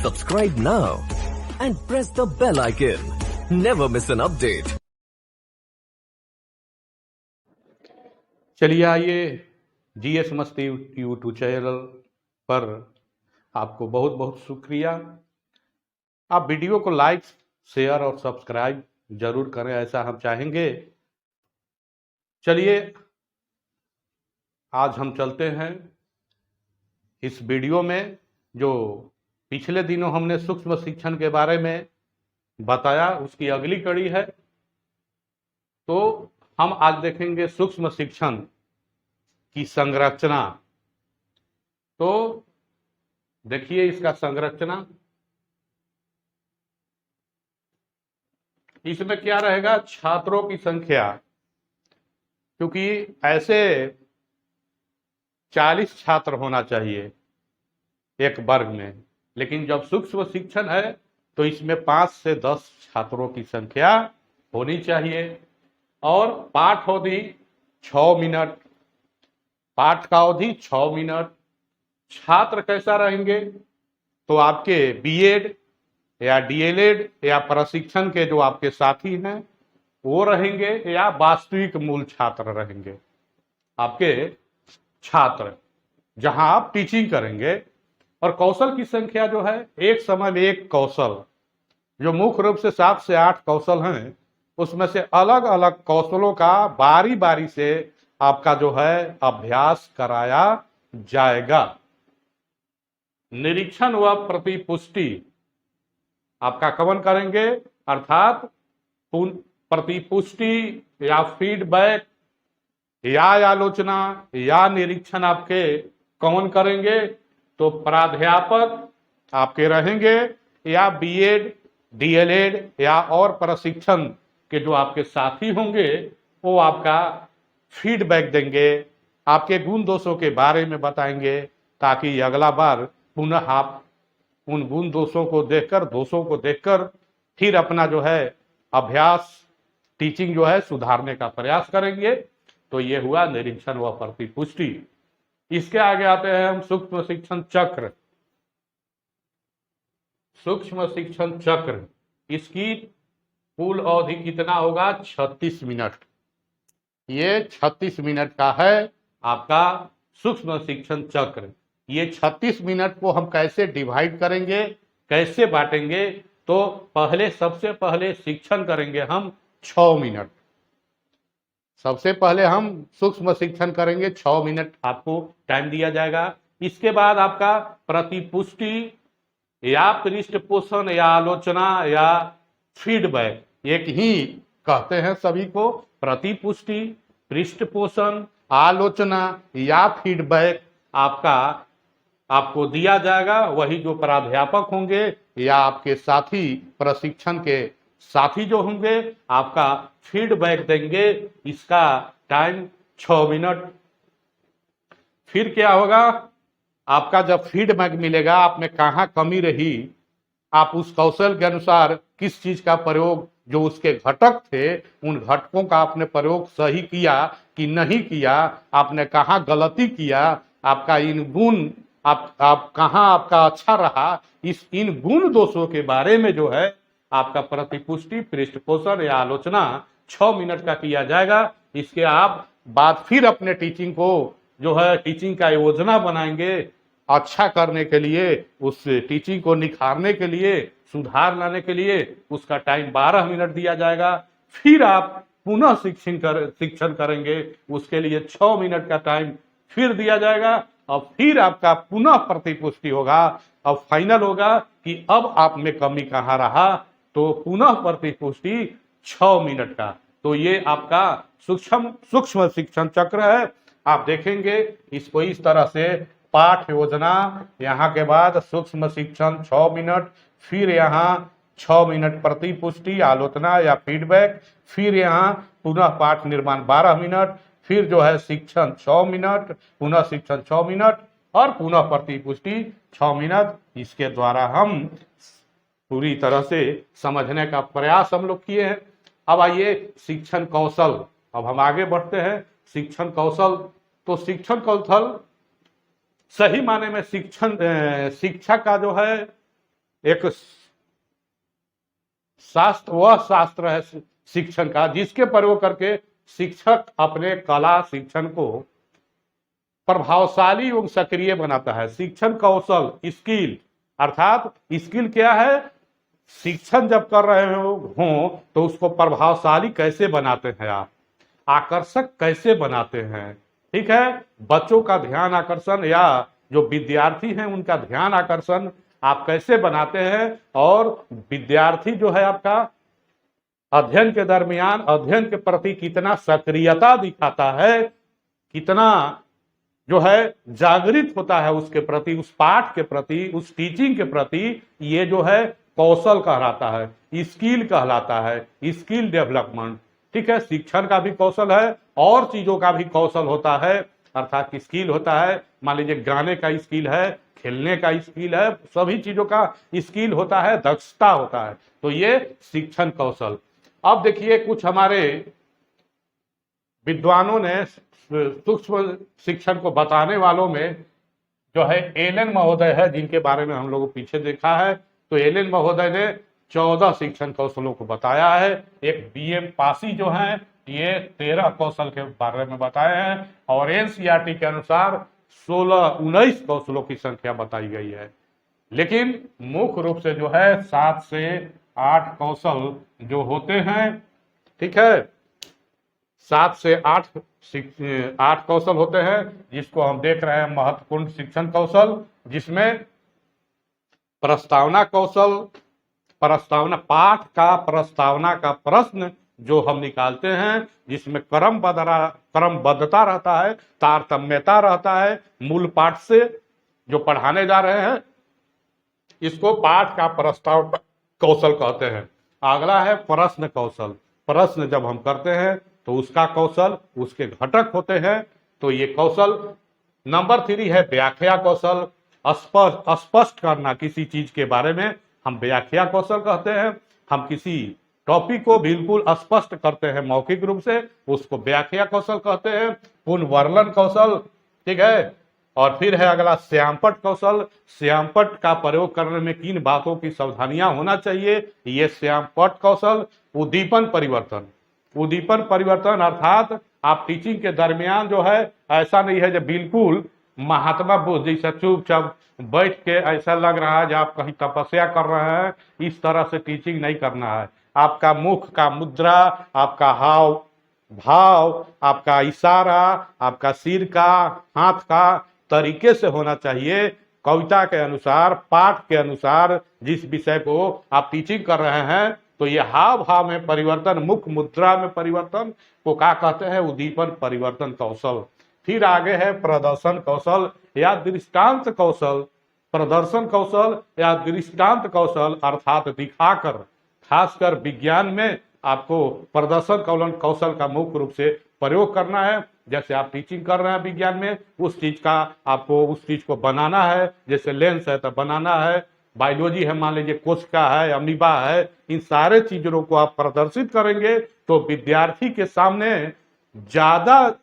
Subscribe now and press the bell icon. Never miss an update. चलिए आइए GS मस्ती YouTube channel पर आपको बहुत बहुत शुक्रिया। आप वीडियो को लाइक, शेयर और सब्सक्राइब जरूर करें, ऐसा हम चाहेंगे। चलिए आज हम चलते हैं इस वीडियो में। जो पिछले दिनों हमने सूक्ष्म शिक्षण के बारे में बताया, उसकी अगली कड़ी है। तो हम आज देखेंगे सूक्ष्म शिक्षण की संरचना। तो देखिए इसका संरचना, इसमें क्या रहेगा, छात्रों की संख्या, क्योंकि ऐसे 40 छात्र होना चाहिए एक वर्ग में, लेकिन जब सूक्ष्म शिक्षण है तो इसमें 5 से 10 छात्रों की संख्या होनी चाहिए। और पाठ अवधि 6 मिनट, पाठ का अवधि 6 मिनट। छात्र कैसा रहेंगे, तो आपके बीएड या डीएलएड या प्रशिक्षण के जो आपके साथी हैं वो रहेंगे, या वास्तविक मूल छात्र रहेंगे आपके छात्र, जहां आप टीचिंग करेंगे। और कौशल की संख्या जो है, एक समय में एक कौशल, जो मुख्य रूप से 7 से 8 कौशल हैं, उसमें से अलग अलग कौशलों का बारी बारी से आपका जो है अभ्यास कराया जाएगा। निरीक्षण व प्रतिपुष्टि आपका कवन करेंगे, अर्थात प्रतिपुष्टि या फीडबैक या आलोचना या निरीक्षण आपके कौन करेंगे, तो प्राध्यापक आपके रहेंगे, या बीएड डीएलएड या और प्रशिक्षण के जो आपके साथी होंगे वो आपका फीडबैक देंगे, आपके गुण दोषों के बारे में बताएंगे, ताकि अगला बार पुनः आप उन गुण दोषों को देखकर फिर अपना जो है अभ्यास, टीचिंग जो है सुधारने का प्रयास करेंगे। तो ये हुआ निरीक्षण व प्रतिपुष्टि। इसके आगे आते हैं हम सूक्ष्म शिक्षण चक्र। सूक्ष्म शिक्षण चक्र, इसकी कुल अवधि कितना होगा, 36 मिनट। ये 36 मिनट का है आपका सूक्ष्म शिक्षण चक्र। ये 36 मिनट को हम कैसे डिवाइड करेंगे, कैसे बांटेंगे, तो सबसे पहले शिक्षण करेंगे हम 6 मिनट। सबसे पहले हम सूक्ष्म शिक्षण करेंगे, 6 मिनट आपको टाइम दिया जाएगा। इसके बाद आपका प्रतिपुष्टि या पृष्ठपोषण या आलोचना या फीडबैक, एक ही कहते हैं सभी को, प्रतिपुष्टि, पृष्ठपोषण, आलोचना या फीडबैक आपको दिया जाएगा। वही जो प्राध्यापक होंगे या आपके साथी, प्रशिक्षण के साथी जो होंगे, आपका फीडबैक देंगे। इसका टाइम 6 मिनट। फिर क्या होगा, आपका जब फीडबैक मिलेगा, आप में कहाँ कमी रही, आप उस कौशल के अनुसार किस चीज का प्रयोग, जो उसके घटक थे, उन घटकों का आपने प्रयोग सही किया कि नहीं किया, आपने कहाँ गलती किया, आपका इन गुण आप कहाँ आपका अच्छा रहा, इन गुण दोषों के बारे में जो है आपका प्रतिपुष्टि, पृष्ठपोषण या आलोचना 6 मिनट का किया जाएगा। इसके आप बाद फिर अपने टीचिंग को जो है, टीचिंग का योजना बनाएंगे अच्छा करने के लिए, उस टीचिंग को निखारने के लिए, सुधार लाने के लिए। उसका टाइम 12 मिनट दिया जाएगा। फिर आप पुनः शिक्षण करेंगे, उसके लिए 6 मिनट का टाइम फिर दिया जाएगा। और फिर आपका पुनः प्रतिपुष्टि होगा। अब फाइनल होगा कि अब आप में कमी कहाँ रहा, तो पुनः प्रतिपुष्टि 6 मिनट का। तो ये आपका सूक्ष्म शिक्षण चक्र है। आप देखेंगे इसको इस तरह से, पाठ योजना, यहाँ के बाद सूक्ष्म शिक्षण 6 मिनट, फिर यहाँ 6 मिनट प्रतिपुष्टि, आलोचना या फीडबैक, फिर यहाँ पुनः पाठ निर्माण 12 मिनट, फिर जो है शिक्षण 6 मिनट, पुनः शिक्षण 6 मिनट और पुनः प्रतिपुष्टि 6 मिनट। इसके द्वारा हम पूरी तरह से समझने का प्रयास हम लोग किए हैं। अब आइए शिक्षण कौशल, अब हम आगे बढ़ते हैं। शिक्षण कौशल, तो शिक्षण कौशल सही माने में शिक्षा का जो है एक शास्त्र, वह शास्त्र है शिक्षण का जिसके प्रयोग करके शिक्षक अपने कला शिक्षण को प्रभावशाली एवं सक्रिय बनाता है। शिक्षण कौशल, स्किल, अर्थात स्किल क्या है, शिक्षण जब कर रहे हो तो उसको प्रभावशाली कैसे बनाते हैं आप, आकर्षक कैसे बनाते हैं, ठीक है। बच्चों का ध्यान आकर्षण या जो विद्यार्थी हैं उनका ध्यान आकर्षण आप कैसे बनाते हैं, और विद्यार्थी जो है आपका अध्ययन के दरमियान अध्ययन के प्रति कितना सक्रियता दिखाता है, कितना जो है जागृत होता है उसके प्रति, उस पाठ के प्रति, उस टीचिंग के प्रति, ये जो है कौशल कहलाता है, स्किल कहलाता है, स्किल डेवलपमेंट, ठीक है। शिक्षण का भी कौशल है और चीजों का भी कौशल होता है, अर्थात स्किल होता है। मान लीजिए गाने का स्किल है, खेलने का स्किल है, सभी चीजों का स्किल होता है, दक्षता होता है, तो ये शिक्षण कौशल। अब देखिए कुछ हमारे विद्वानों ने सूक्ष्म शिक्षण को बताने वालों में जो है एलन महोदय है, जिनके बारे में हम लोग पीछे देखा है। तो एलन महोदय ने 14 शिक्षण कौशलों को बताया है। एक बीएम पासी जो है ये 13 कौशल के बारे में बताए हैं, और एनसीईआरटी के अनुसार 19 कौशलों की संख्या बताई गई है। लेकिन मुख्य रूप से जो है 7 से 8 कौशल जो होते हैं, ठीक है, 7 से 8 कौशल होते हैं, जिसको हम देख रहे हैं महत्वपूर्ण शिक्षण कौशल, जिसमें प्रस्तावना कौशल, प्रस्तावना पाठ का प्रस्तावना का प्रश्न जो हम निकालते हैं, जिसमें क्रमबद्धता रहता है, तारतम्यता रहता है मूल पाठ से जो पढ़ाने जा रहे हैं, इसको पाठ का प्रस्ताव कौशल कहते हैं। अगला है प्रश्न कौशल। प्रश्न जब हम करते हैं तो उसका कौशल, उसके घटक होते हैं, तो ये कौशल। नंबर 3 है व्याख्या कौशल, स्पष्ट करना किसी चीज के बारे में हम व्याख्या कौशल कहते हैं। हम किसी टॉपिक को बिल्कुल स्पष्ट करते हैं मौखिक रूप से, उसको व्याख्या कौशल कहते हैं। पुनर्वर्णन कौशल, ठीक है। और फिर है अगला श्यामपट्ट कौशल। श्यामपट्ट का प्रयोग करने में किन बातों की सावधानियां होना चाहिए, ये श्यामपट्ट कौशल। उद्दीपन परिवर्तन, उद्दीपन परिवर्तन अर्थात आप टीचिंग के दरमियान जो है ऐसा नहीं है जो बिल्कुल महात्मा बुद्ध जैसा चुपचाप बैठ के ऐसा लग रहा है जो आप कहीं तपस्या कर रहे हैं, इस तरह से टीचिंग नहीं करना है। आपका मुख का मुद्रा, आपका हाव भाव, आपका इशारा, आपका सिर का, हाथ का तरीके से होना चाहिए, कविता के अनुसार, पाठ के अनुसार। जिस विषय को आप टीचिंग कर रहे हैं तो ये हाव भाव में परिवर्तन, मुख मुद्रा में परिवर्तन को क्या कहते हैं, उद्दीपन परिवर्तन कौशल। फिर आगे है प्रदर्शन कौशल या दृष्टांत कौशल। प्रदर्शन कौशल या दृष्टांत कौशल अर्थात दिखाकर, खासकर विज्ञान में आपको प्रदर्शन कौशल का मुख्य रूप से प्रयोग करना है। जैसे आप टीचिंग कर रहे हैं विज्ञान में, उस चीज का आपको उस चीज को बनाना है, जैसे लेंस है तो बनाना है, बायोलॉजी है मान लीजिए कोशिका है, अमीबा है, इन सारे चीजों को आप प्रदर्शित करेंगे तो विद्यार्थी के सामने ज्यादा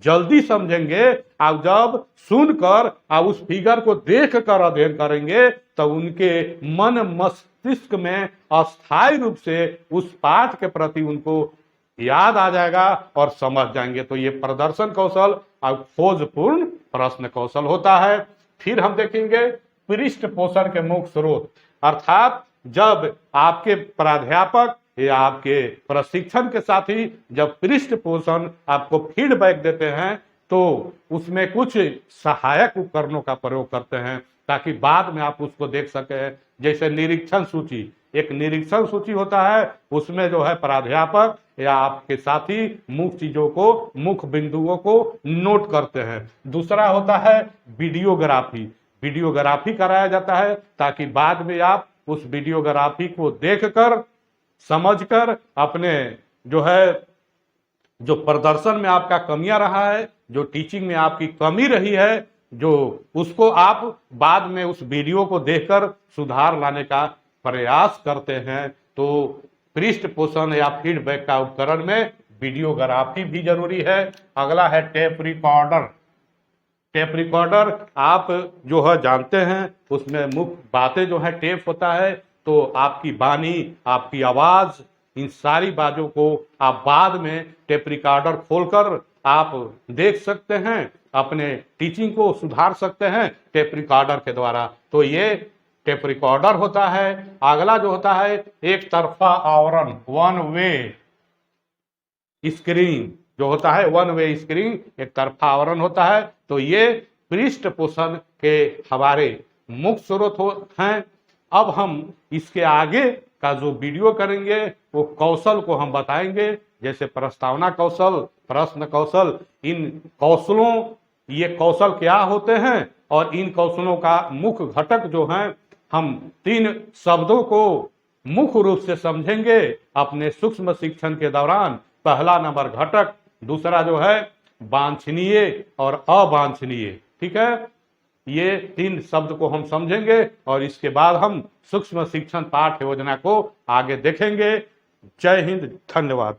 जल्दी समझेंगे। आप जब सुनकर आप उस फिगर को देख कर अध्ययन करेंगे तो उनके मन मस्तिष्क में अस्थायी रूप से उस पाठ के प्रति उनको याद आ जाएगा और समझ जाएंगे। तो ये प्रदर्शन कौशल और खोजपूर्ण प्रश्न कौशल होता है। फिर हम देखेंगे पृष्ठ पोषण के मुख्य स्रोत, अर्थात जब आपके प्राध्यापक या आपके प्रशिक्षण के साथी जब पृष्ठ पोषण आपको फीडबैक देते हैं तो उसमें कुछ सहायक उपकरणों का प्रयोग करते हैं ताकि बाद में आप उसको देख सके। जैसे निरीक्षण सूची, एक निरीक्षण सूची होता है, उसमें जो है प्राध्यापक या आपके साथी मुख्य चीजों को, मुख्य बिंदुओं को नोट करते हैं। दूसरा होता है वीडियोग्राफी, वीडियोग्राफी कराया जाता है ताकि बाद में आप उस वीडियोग्राफी को देखकर, समझकर अपने जो है जो प्रदर्शन में आपका कमियां रहा है, जो टीचिंग में आपकी कमी रही है, जो उसको आप बाद में उस वीडियो को देखकर सुधार लाने का प्रयास करते हैं। तो पृष्ठ पोषण या फीडबैक का उपकरण में वीडियोग्राफी भी जरूरी है। अगला है टेप रिकॉर्डर। टेप रिकॉर्डर आप जो है जानते हैं, उसमें मुख्य बातें जो है टेप होता है, तो आपकी वाणी, आपकी आवाज, इन सारी बातों को आप बाद में टेप रिकॉर्डर खोलकर आप देख सकते हैं, अपने टीचिंग को सुधार सकते हैं टेप रिकॉर्डर के द्वारा। तो ये टेप रिकॉर्डर होता है। अगला जो होता है एक तरफा आवरण, वन वे स्क्रीन जो होता है, वन वे स्क्रीन, एक तरफा आवरण होता है। तो ये पृष्ठपोषण के हमारे मुख्य स्रोत हैं। अब हम इसके आगे का जो वीडियो करेंगे वो कौशल को हम बताएंगे, जैसे प्रस्तावना कौशल, प्रश्न कौशल। इन कौशलों, ये कौशल क्या होते हैं और इन कौशलों का मुख्य घटक जो हैं, हम 3 शब्दों को मुख्य रूप से समझेंगे अपने सूक्ष्म शिक्षण के दौरान। पहला नंबर घटक, दूसरा जो है वांछनीय और अवांछनीय। ठीक है, ये 3 शब्द को हम समझेंगे और इसके बाद हम सूक्ष्म शिक्षण पाठ्य योजना को आगे देखेंगे। जय हिंद, धन्यवाद।